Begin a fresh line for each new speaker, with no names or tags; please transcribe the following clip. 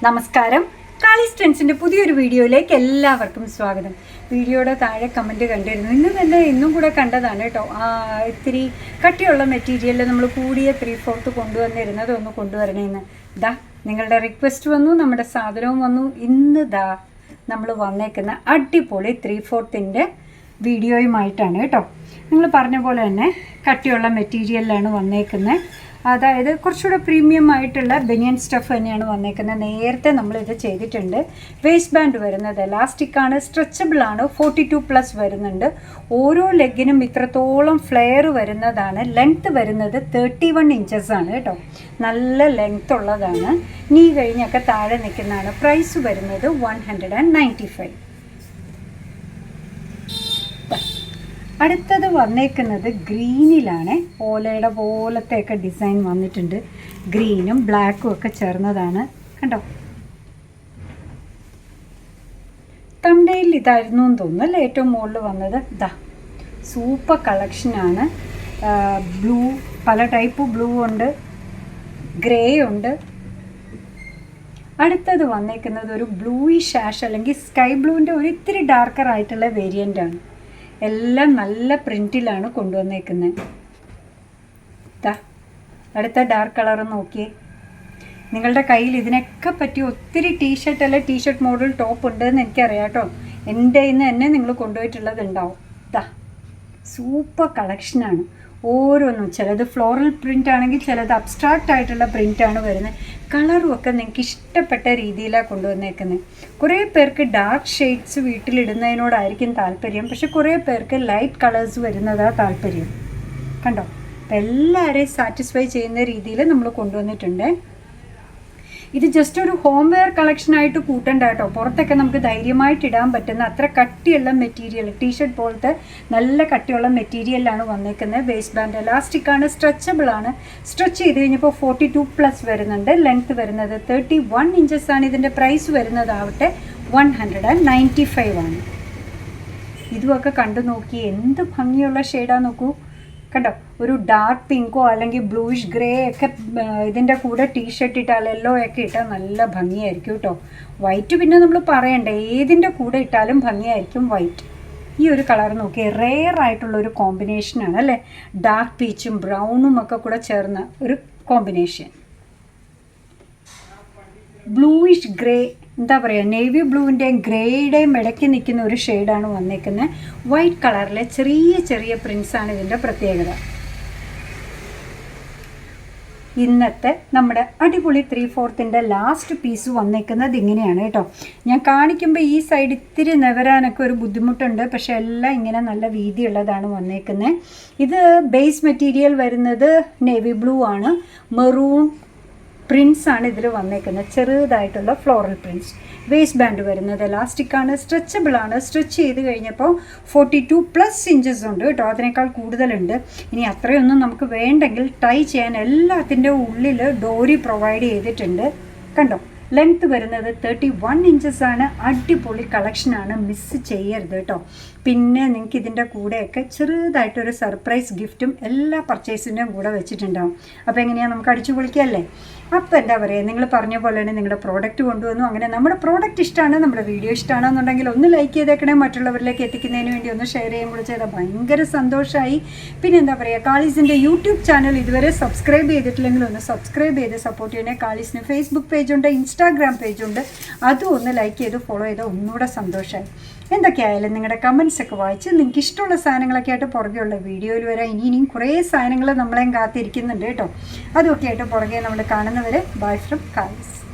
നമസ്കാരം. കാളീസ് ട്രെൻഡ്സിൻ്റെ പുതിയൊരു വീഡിയോയിലേക്ക് എല്ലാവർക്കും സ്വാഗതം. വീഡിയോയുടെ താഴെ കമൻറ്റ് കണ്ടിരുന്നു. ഇന്ന് തന്നെ ഇന്നും കൂടെ കണ്ടതാണ് കേട്ടോ. ഇത്തിരി കട്ടിയുള്ള മെറ്റീരിയലിൽ നമ്മൾ കൂടിയ 3/4 കൊണ്ടുവന്നിരുന്നത് ഒന്ന് കൊണ്ടുവരണേന്ന്. നിങ്ങളുടെ റിക്വസ്റ്റ് വന്നു, നമ്മുടെ സാധനവും വന്നു. ഇന്ന് നമ്മൾ വന്നേക്കുന്ന അടിപൊളി 3/4 വീഡിയോയുമായിട്ടാണ് കേട്ടോ. നിങ്ങൾ പറഞ്ഞ പോലെ തന്നെ കട്ടിയുള്ള മെറ്റീരിയലിലാണ് വന്നേക്കുന്നത്. അതായത് കുറച്ചുകൂടെ പ്രീമിയം ആയിട്ടുള്ള ബനിയൻ സ്റ്റഫ് തന്നെയാണ് വന്നേക്കുന്നത്. നേരത്തെ നമ്മളിത് ചെയ്തിട്ടുണ്ട്. വേസ്റ്റ് ബാൻഡ് വരുന്നത് എലാസ്റ്റിക്കാണ്, സ്ട്രെച്ചബിളാണ്, 42+ വരുന്നുണ്ട്. ഓരോ ലെഗിനും ഇത്രത്തോളം ഫ്ലെയർ വരുന്നതാണ്. ലെങ്ത്ത് വരുന്നത് 31 ഇഞ്ചസ് ആണ് കേട്ടോ. നല്ല ലെങ്ത്ത് ഉള്ളതാണ്. നീ കഴിഞ്ഞൊക്കെ താഴെ നിൽക്കുന്നതാണ്. പ്രൈസ് വരുന്നത് 195. അടുത്തത് വന്നേക്കുന്നത് ഗ്രീനിലാണ്. ഓലയുടെ പോലത്തെയൊക്കെ ഡിസൈൻ വന്നിട്ടുണ്ട്. ഗ്രീനും ബ്ലാക്കും ഒക്കെ ചേർന്നതാണ് കണ്ടോ. തമ്പനെയിൽ ഇതായിരുന്നു എന്ന് തോന്നുന്നു അല്ലേ ഏറ്റവും മുകളിൽ വന്നത്. സൂപ്പർ കളക്ഷനാണ്. ബ്ലൂ, പല ടൈപ്പ് ബ്ലൂ ഉണ്ട്, ഗ്രേ ഉണ്ട്. അടുത്തത് വന്നേക്കുന്നത് ഒരു ബ്ലൂയിഷ് ആഷ് അല്ലെങ്കിൽ സ്കൈ ബ്ലൂവിൻ്റെ ഒരു ഇത്തിരി ഡാർക്കർ ആയിട്ടുള്ള വേരിയൻ്റാണ്. എല്ലാം നല്ല പ്രിൻറ്റിലാണ് കൊണ്ടുവന്നേക്കുന്നത്. അടുത്ത ഡാർക്ക് കളർ നോക്കിയേ. നിങ്ങളുടെ കയ്യിൽ ഇതിനൊക്കെ പറ്റി ഒത്തിരി ടീഷർട്ട് അല്ലെ ടീഷർട്ട് മോഡൽ ടോപ്പ് ഉണ്ടെന്ന് എനിക്കറിയാം കേട്ടോ. എൻ്റെ ഇന്ന് തന്നെ നിങ്ങൾ കൊണ്ടുപോയിട്ടുള്ളത് ഉണ്ടാവും. സൂപ്പർ കളക്ഷനാണ്. ഓരോന്നും ചിലത് ഫ്ലോറൽ പ്രിൻ്റ് ആണെങ്കിൽ ചിലത് അബ്സ്ട്രാക്റ്റ് ആയിട്ടുള്ള പ്രിൻ്റാണ് വരുന്നത്. കളറും ഒക്കെ നിങ്ങൾക്ക് ഇഷ്ടപ്പെട്ട രീതിയിലാണ് കൊണ്ടുവന്നേക്കുന്നത്. കുറേ പേർക്ക് ഡാർക്ക് ഷെയ്ഡ്സ് വീട്ടിലിടുന്നതിനോടായിരിക്കും താല്പര്യം, പക്ഷെ കുറേ പേർക്ക് ലൈറ്റ് കളേഴ്സ് വരുന്നതാണ് താല്പര്യം. കണ്ടോ, അപ്പം എല്ലാവരെയും സാറ്റിസ്ഫൈ ചെയ്യുന്ന രീതിയിൽ നമ്മൾ കൊണ്ടുവന്നിട്ടുണ്ട്. ഇത് ജസ്റ്റ് ഒരു ഹോം വെയർ കളക്ഷനായിട്ട് കൂട്ടണ്ട കേട്ടോ. പുറത്തൊക്കെ നമുക്ക് ധൈര്യമായിട്ട് ഇടാൻ പറ്റുന്ന അത്ര കട്ടിയുള്ള മെറ്റീരിയൽ, ടീഷർട്ട് പോലത്തെ നല്ല കട്ടിയുള്ള മെറ്റീരിയലാണ് വന്നേക്കുന്നത്. വേസ്റ്റ് ബാൻഡ് എലാസ്റ്റിക്കാണ്, സ്ട്രെച്ചബിളാണ്. സ്ട്രെച്ച് ചെയ്ത് കഴിഞ്ഞപ്പോൾ 42+ വരുന്നുണ്ട്. ലെങ്ത്ത് വരുന്നത് 31 ഇഞ്ചസ് ആണ്. ഇതിൻ്റെ പ്രൈസ് വരുന്നതാവട്ടെ 195 ആണ്. ഇതുമൊക്കെ കണ്ടു നോക്കി, എന്ത് ഭംഗിയുള്ള ഷെയ്ഡാണ് നോക്കൂ. കണ്ടോ, ഒരു ഡാർക്ക് പിങ്കോ അല്ലെങ്കിൽ ബ്ലൂയിഷ് ഗ്രേ ഒക്കെ ഇതിൻ്റെ കൂടെ ടീഷർട്ട് ഇട്ടാൽ യെല്ലോ ഒക്കെ ഇട്ടാൽ നല്ല ഭംഗിയായിരിക്കും കേട്ടോ. വൈറ്റ് പിന്നെ നമ്മൾ പറയണ്ടേ, ഏതിൻ്റെ കൂടെ ഇട്ടാലും ഭംഗിയായിരിക്കും വൈറ്റ്. ഈ ഒരു കളർ നോക്കി, റെയർ ആയിട്ടുള്ളൊരു കോമ്പിനേഷനാണ് അല്ലേ. ഡാർക്ക് പീച്ചും ബ്രൗണും ഒക്കെ കൂടെ ചേർന്ന ഒരു കോമ്പിനേഷൻ. ബ്ലൂയിഷ് ഗ്രേ, എന്താ പറയുക, നേവി ബ്ലൂവിൻ്റെയും ഗ്രേയുടെയും ഇടയ്ക്ക് നിൽക്കുന്ന ഒരു ഷെയ്ഡാണ് വന്നിരിക്കുന്നത്. വൈറ്റ് കളറിലെ ചെറിയ ചെറിയ പ്രിൻസാണ് ഇതിൻ്റെ പ്രത്യേകത. ഇന്നത്തെ നമ്മുടെ അടിപൊളി 3/4 ലാസ്റ്റ് പീസ് വന്നേക്കുന്നത് ഇങ്ങനെയാണ് കേട്ടോ. ഞാൻ കാണിക്കുമ്പോൾ ഈ സൈഡ് ഇത്തിരി നിവരാനൊക്കെ ഒരു ബുദ്ധിമുട്ടുണ്ട്, പക്ഷെ എല്ലാം ഇങ്ങനെ നല്ല വീതിയുള്ളതാണ് വന്നേക്കുന്നത്. ഇത് ബേസ് മെറ്റീരിയൽ വരുന്നത് നേവി ബ്ലൂ ആണ്. മെറൂൺ പ്രിൻസ് ആണ് ഇതിൽ വന്നേക്കുന്നത്, ചെറുതായിട്ടുള്ള ഫ്ലോറൽ പ്രിൻസ്. വേസ്റ്റ് ബാൻഡ് വരുന്നത് എലാസ്റ്റിക്കാണ്, സ്ട്രെച്ചബിളാണ്. സ്ട്രെച്ച് ചെയ്ത് കഴിഞ്ഞപ്പോൾ 42+ ഇഞ്ചസ് ഉണ്ട് കേട്ടോ. അതിനേക്കാൾ കൂടുതലുണ്ട്. ഇനി അത്രയൊന്നും നമുക്ക് വേണ്ടെങ്കിൽ ടൈ ചെയ്യാൻ എല്ലാത്തിൻ്റെ ഉള്ളിൽ ഡോറി പ്രൊവൈഡ് ചെയ്തിട്ടുണ്ട്. കണ്ടോ, ലെങ്ത്ത് വരുന്നത് 31 ഇഞ്ചസ് ആണ്. അടിപൊളി കളക്ഷനാണ്, മിസ് ചെയ്യരുത് കേട്ടോ. പിന്നെ നിങ്ങൾക്ക് ഇതിൻ്റെ കൂടെയൊക്കെ ചെറുതായിട്ടൊരു സർപ്രൈസ് ഗിഫ്റ്റും എല്ലാ പർച്ചേസിൻ്റെയും കൂടെ വെച്ചിട്ടുണ്ടാവും. അപ്പോൾ എങ്ങനെയാണ്, നമുക്ക് അടിച്ചു പൊളിക്കുകയല്ലേ. അപ്പോൾ എന്താ പറയുക, നിങ്ങൾ പറഞ്ഞ പോലെ തന്നെ നിങ്ങളുടെ പ്രോഡക്റ്റ് കൊണ്ടുവന്നു. അങ്ങനെ നമ്മുടെ പ്രോഡക്റ്റ് ഇഷ്ടമാണ്, നമ്മുടെ വീഡിയോ ഇഷ്ടമാണെന്നുണ്ടെങ്കിൽ ഒന്ന് ലൈക്ക് ചെയ്തേക്കണേ. മറ്റുള്ളവരിലേക്ക് എത്തിക്കുന്നതിന് വേണ്ടി ഒന്ന് ഷെയർ ചെയ്യാൻ കൂടി ചെയ്താൽ ഭയങ്കര സന്തോഷമായി. പിന്നെ എന്താ പറയുക, കാളീസിൻ്റെ യൂട്യൂബ് ചാനൽ ഇതുവരെ സബ്സ്ക്രൈബ് ചെയ്തിട്ടില്ലെങ്കിൽ ഒന്ന് സബ്സ്ക്രൈബ് ചെയ്ത് സപ്പോർട്ട് ചെയ്യണേ. കാളീസിന് ഫേസ്ബുക്ക് പേജുണ്ട്, ഇൻസ്റ്റാഗ്രാം പേജുണ്ട്. അതും ഒന്ന് ലൈക്ക് ചെയ്ത് ഫോളോ ചെയ്താൽ ഒന്നുകൂടെ സന്തോഷമായി. എന്തൊക്കെയായാലും നിങ്ങളുടെ കമൻസ് ഒക്കെ വായിച്ച് നിങ്ങൾക്ക് ഇഷ്ടമുള്ള സാധനങ്ങളൊക്കെ ആയിട്ട് പുറകെയുള്ള വീഡിയോയിൽ വരാം. ഇനിയും കുറേ സാധനങ്ങൾ നമ്മളെയും കാത്തിരിക്കുന്നുണ്ട് കേട്ടോ. അതൊക്കെ ആയിട്ട് പുറകെ നമ്മൾ കാണുന്നവരെ ബൈ ഫ്രം കാളീസ്.